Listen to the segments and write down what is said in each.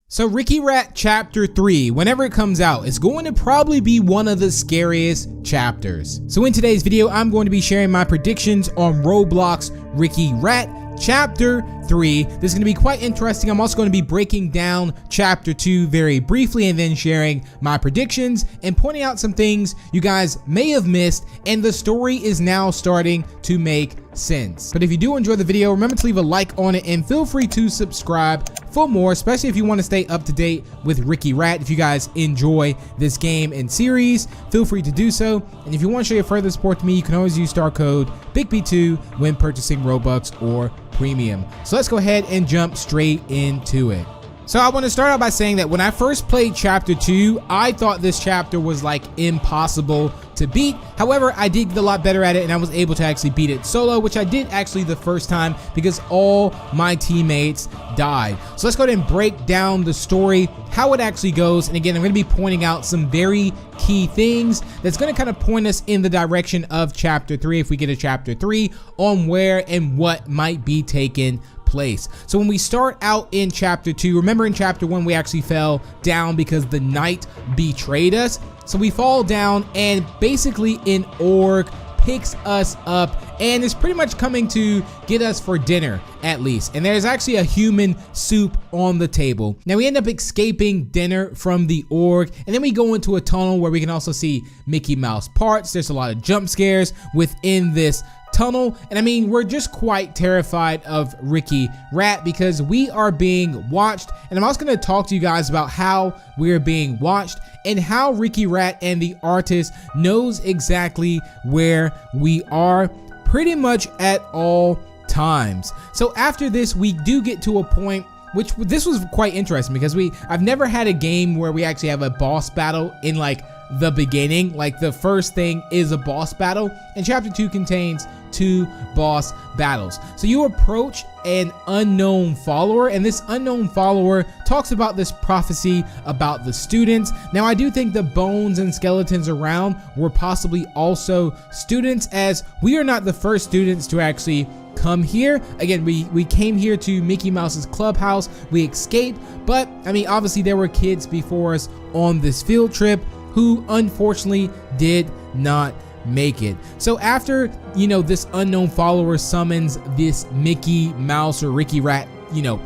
So Ricky Rat Chapter 3, whenever it comes out, is going to probably be one of the scariest chapters. So in today's video, I'm going to be sharing my predictions on Roblox Ricky Rat Chapter 3. This is going to be quite interesting. I'm also going to be breaking down Chapter 2 very briefly and then sharing my predictions and pointing out some things you guys may have missed, and the story is now starting to make sense. But if you do enjoy the video, remember to leave a like on it and feel free to subscribe for more, especially if you want to stay up to date with Ricky Rat. If you guys enjoy this game and series, feel free to do so. And if you want to show your further support to me, you can always use star code BIGB2 when purchasing Robux or Premium. So let's go ahead and jump straight into it. So I want to start out by saying that when I first played Chapter 2, I thought this chapter was like impossible to beat. However, I did get a lot better at it and I was able to actually beat it solo, which I did actually the first time because all my teammates died. So let's go ahead and break down the story, how it actually goes. And again, I'm going to be pointing out some very key things that's going to kind of point us in the direction of Chapter 3 if we get a Chapter 3 on where and what might be taken place. So when we start out in Chapter 2, remember in Chapter 1 we actually fell down because the knight betrayed us. So we fall down and basically an orc picks us up and is pretty much coming to get us for dinner at least. And there's actually a human soup on the table. Now we end up escaping dinner from the orc, and then we go into a tunnel where we can also see Mickey Mouse parts. There's a lot of jump scares within this tunnel, and I mean, we're just quite terrified of Ricky Rat because we are being watched. And I'm also going to talk to you guys about how we're being watched and how Ricky Rat and the artist knows exactly where we are pretty much at all times. So after this, we do get to a point which this was quite interesting because I've never had a game where we actually have a boss battle in like the beginning. Like the first thing is a boss battle, and Chapter 2 contains 2 boss battles. So you approach an unknown follower, and this unknown follower talks about this prophecy about the students. Now I do think the bones and skeletons around were possibly also students, as we are not the first students to actually come here. Again, we came here to Mickey Mouse's clubhouse, we escaped, but I mean obviously there were kids before us on this field trip who unfortunately did not make it. So after, this unknown follower summons this Mickey Mouse or Ricky Rat,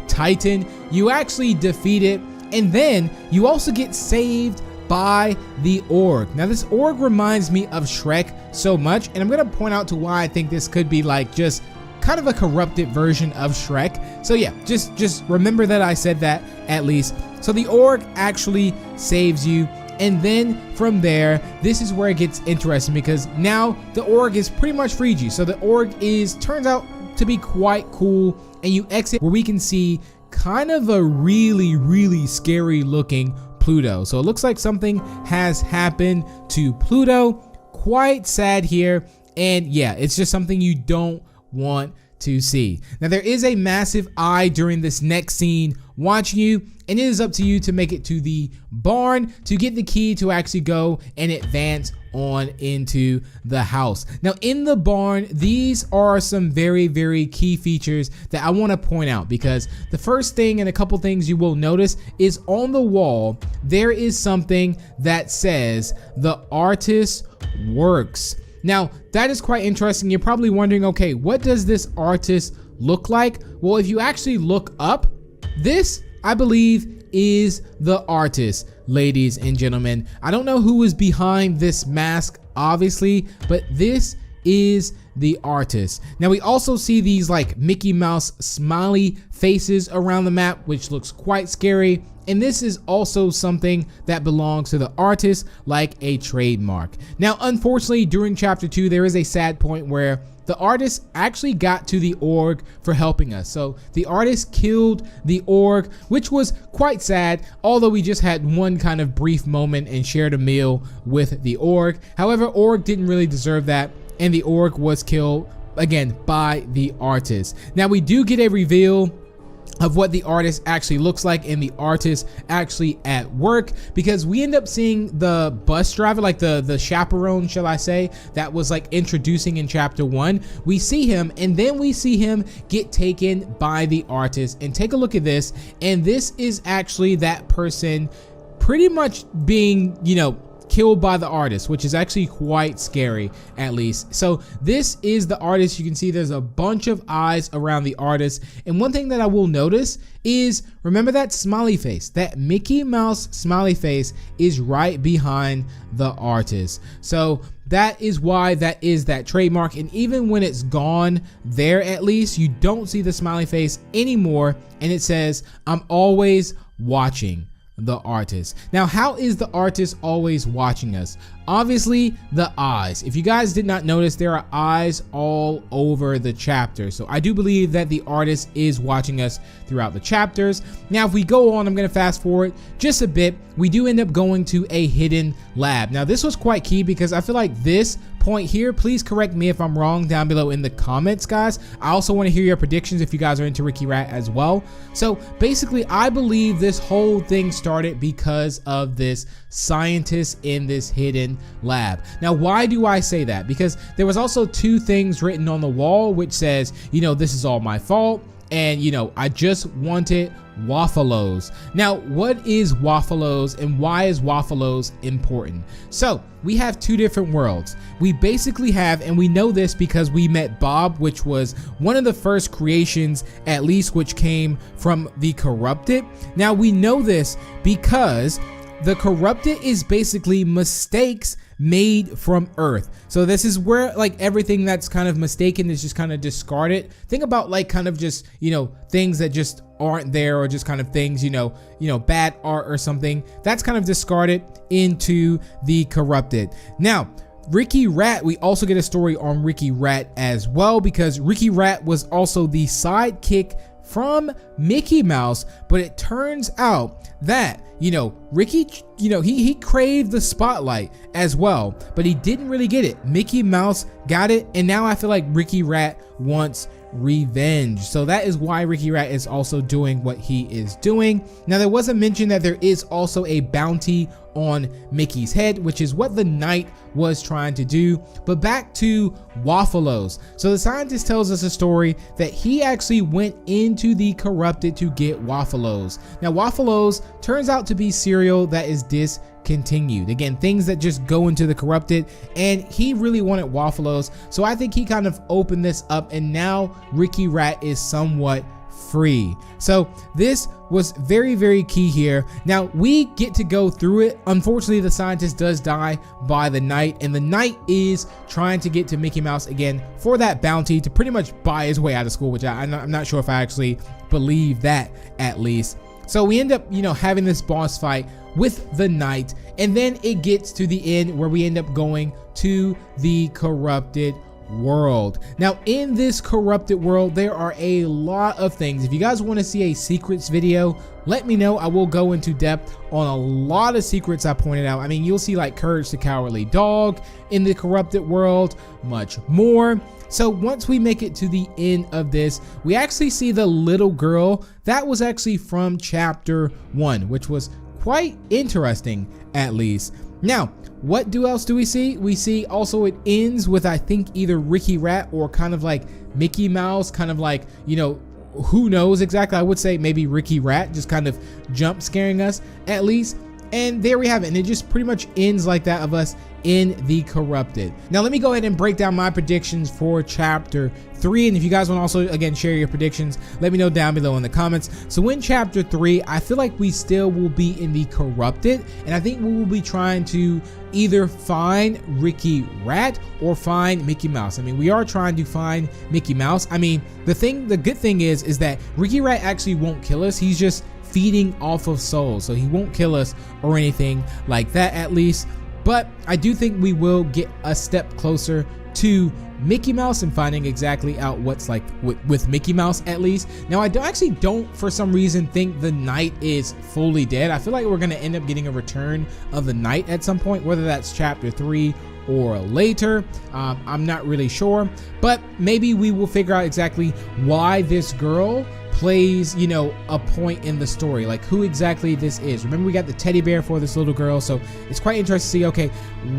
Titan, you actually defeat it, and then you also get saved by the orc. Now this orc reminds me of Shrek so much, and I'm gonna point out to why I think this could be like just kind of a corrupted version of Shrek. So yeah, just remember that I said that at least. So the orc actually saves you. And then from there, this is where it gets interesting because now the orc is pretty much freed you. So the orc turns out to be quite cool, and you exit where we can see kind of a really scary looking Pluto. So it looks like something has happened to Pluto. Quite sad here, and yeah, it's just something you don't want to see. Now there is a massive eye during this next scene watching you, and it is up to you to make it to the barn to get the key to actually go and advance on into the house. Now in the barn, these are some very key features that I want to point out, because the first thing and a couple things you will notice is on the wall there is something that says the artist works. Now that is quite interesting. You're probably wondering, okay, what does this artist look like? Well, if you actually look up, this I believe is the artist, ladies and gentlemen. I don't know who is behind this mask obviously, but this is the artist. Now we also see these like Mickey Mouse smiley faces around the map, which looks quite scary. And this is also something that belongs to the artist, like a trademark. Now, unfortunately, during Chapter 2, there is a sad point where the artist actually got to the orc for helping us. So the artist killed the orc, which was quite sad, although we just had one kind of brief moment and shared a meal with the orc. However, orc didn't really deserve that, and the orc was killed again by the artist. Now we do get a reveal of what the artist actually looks like and the artist actually at work, because we end up seeing the bus driver, like the chaperone, shall I say, that was like introducing in chapter 1. We see him, and then we see him get taken by the artist. And take a look at this, and this is actually that person pretty much being, you know, killed by the artist, which is actually quite scary, at least. So this is the artist. You can see there's a bunch of eyes around the artist, and one thing that I will notice is, remember that smiley face, that Mickey Mouse smiley face is right behind the artist. So that is why that is that trademark, and even when it's gone there, at least you don't see the smiley face anymore, and it says, "I'm always watching the artist." Now, how is the artist always watching us? Obviously, the eyes. If you guys did not notice, there are eyes all over the chapter. So I do believe that the artist is watching us throughout the chapters. Now, if we go on, I'm going to fast forward just a bit. We do end up going to a hidden lab. Now, this was quite key because I feel like this point here, please correct me if I'm wrong down below in the comments, guys. I also want to hear your predictions if you guys are into Ricky Rat as well. So basically, I believe this whole thing started because of this scientist in this hidden lab. Now, why do I say that? Because there was also 2 things written on the wall which says, you know, this is all my fault, and you know, I just wanted Waffalo's. Now, what is Waffalo's and why is Waffalo's important? So we have 2 different worlds. We basically have, and we know this because we met Bob, which was one of the first creations, at least, which came from the Corrupted. Now we know this because the Corrupted is basically mistakes made from Earth. So this is where like everything that's kind of mistaken is just kind of discarded. Think about like kind of just, you know, things that just aren't there, or just kind of things, you know, bad art or something that's kind of discarded into the Corrupted. Now, Ricky Rat, we also get a story on Ricky Rat as well, because Ricky Rat was also the sidekick from Mickey Mouse, but it turns out that, you know, Ricky, you know, he craved the spotlight as well, but he didn't really get it. Mickey Mouse got it, and now I feel like Ricky Rat wants revenge. So that is why Ricky Rat is also doing what he is doing. Now, there was a mention that there is also a bounty on Mickey's head, which is what the knight was trying to do. But back to Waffalo's. So the scientist tells us a story that he actually went into the Corrupted to get Waffalo's. Now, Waffalo's turns out to be cereal that is discontinued. Again, things that just go into the Corrupted, and he really wanted Waffalo's. So I think he kind of opened this up, and now Ricky Rat is somewhat free. So this was very, very key here. Now we get to go through it. Unfortunately, the scientist does die by the knight, and the knight is trying to get to Mickey Mouse again for that bounty to pretty much buy his way out of school, which I'm not sure if I actually believe that, at least. So we end up, you know, having this boss fight with the knight, and then it gets to the end where we end up going to the Corrupted world. Now, in this Corrupted world, there are a lot of things. If you guys want to see a secrets video, let me know. I will go into depth on a lot of secrets I pointed out. I mean, you'll see like Courage the Cowardly Dog in the Corrupted world, much more. So once we make it to the end of this, we actually see the little girl that was actually from chapter 1, which was quite interesting, at least. Now, what else do we see? We see also it ends with, I think, either Ricky Rat or kind of like Mickey Mouse, kind of like, you know, who knows exactly. I would say maybe Ricky Rat just kind of jump scaring us, at least. And there we have it, and it just pretty much ends like that of us in the Corrupted. Now let me go ahead and break down my predictions for chapter 3, and if you guys want to also again share your predictions, let me know down below in the comments. So in chapter 3, I feel like we still will be in the Corrupted, and I think we will be trying to either find Ricky Rat or find Mickey Mouse. I mean, we are trying to find Mickey Mouse. I mean, the good thing is that Ricky Rat actually won't kill us. He's just feeding off of souls, so he won't kill us or anything like that, at least. But I do think we will get a step closer to Mickey Mouse and finding exactly out what's like with Mickey Mouse, at least. Now, I actually don't for some reason think the knight is fully dead. I feel like we're going to end up getting a return of the knight at some point, whether that's chapter 3 or later. I'm not really sure, but maybe we will figure out exactly why this girl plays, you know, a point in the story, like who exactly this is. Remember, we got the teddy bear for this little girl, so it's quite interesting to see, okay,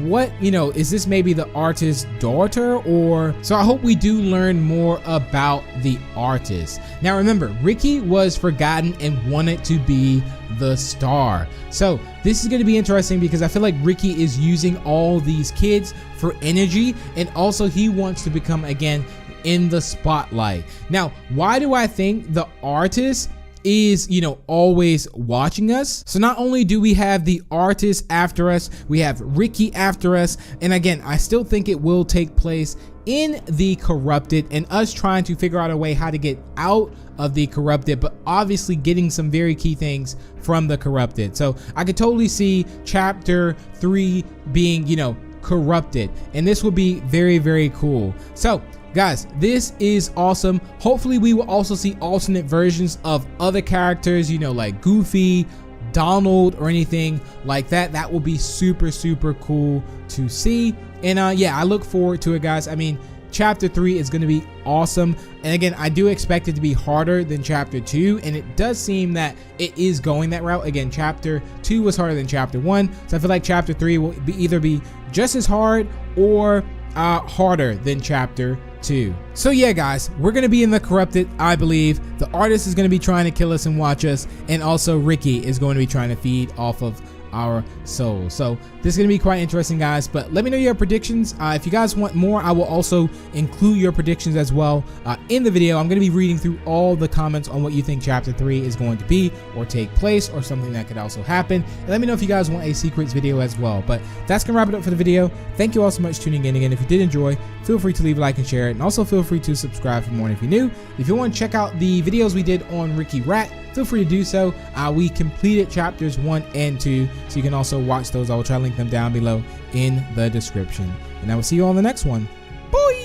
what, you know, is this maybe the artist's daughter? Or so I hope we do learn more about the artist. Now remember, Ricky was forgotten and wanted to be the star. So this is going to be interesting because I feel like Ricky is using all these kids for energy, and also he wants to become again in the spotlight. Now, why do I think the artist is, you know, always watching us? So not only do we have the artist after us, we have Ricky after us, and again, I still think it will take place in the corrupted and us trying to figure out a way how to get out of the corrupted, but obviously getting some very key things from the corrupted. So I could totally see chapter 3 being, you know, corrupted, and this would be very, very cool. So guys, this is awesome. Hopefully we will also see alternate versions of other characters, you know, like Goofy, Donald, or anything like that. That will be super, super cool to see. And yeah, I look forward to it, guys. I mean, chapter 3 is going to be awesome, and again, I do expect it to be harder than chapter 2, and it does seem that it is going that route. Again, chapter 2 was harder than chapter 1, so I feel like chapter 3 will either be just as hard or harder than chapter 2. So yeah, guys, we're gonna be in the corrupted, I believe. The artist is gonna be trying to kill us and watch us, and also Ricky is going to be trying to feed off of our souls. So this is gonna be quite interesting, guys, but let me know your predictions. If you guys want more, I will also include your predictions as well in the video. I'm gonna be reading through all the comments on what you think chapter 3 is going to be or take place, or something that could also happen, and let me know if you guys want a secrets video as well. But that's gonna wrap it up for the video. Thank you all so much for tuning in. Again, if you did enjoy, feel free to leave a like and share it, and also feel free to subscribe for more. And if you're new, if you want to check out the videos we did on Ricky Rat, feel free to do so. We completed chapters 1 and 2, so you can also watch those. I will try to link them down below in the description, and I will see you on the next one. Bye.